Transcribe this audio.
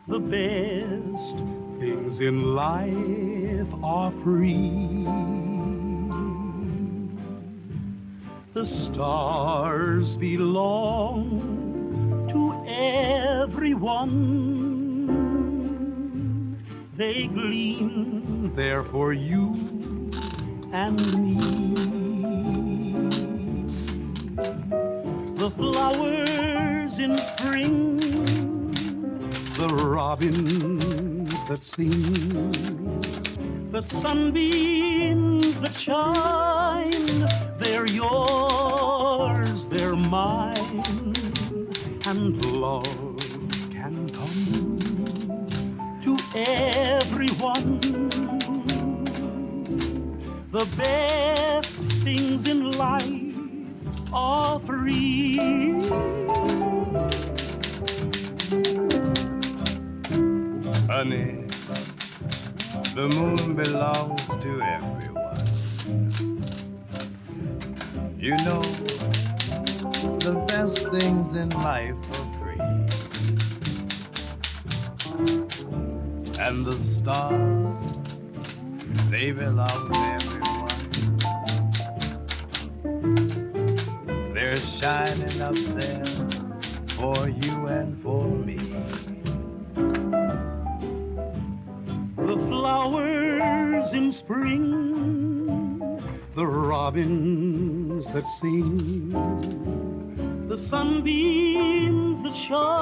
The best things in life are free. The stars belong to everyone. They gleam there for you and me. The flowers in spring, the robins that sing, the sunbeams that shine, they're yours, they're mine, and love can come to everyone. The best things in life are free. Honey, the moon belongs to everyone. You know, the best things in life are free. And the stars, they belong to everyone. They're shining up there for you and for me. The flowers in spring, the robins that sing, the sunbeams that shine,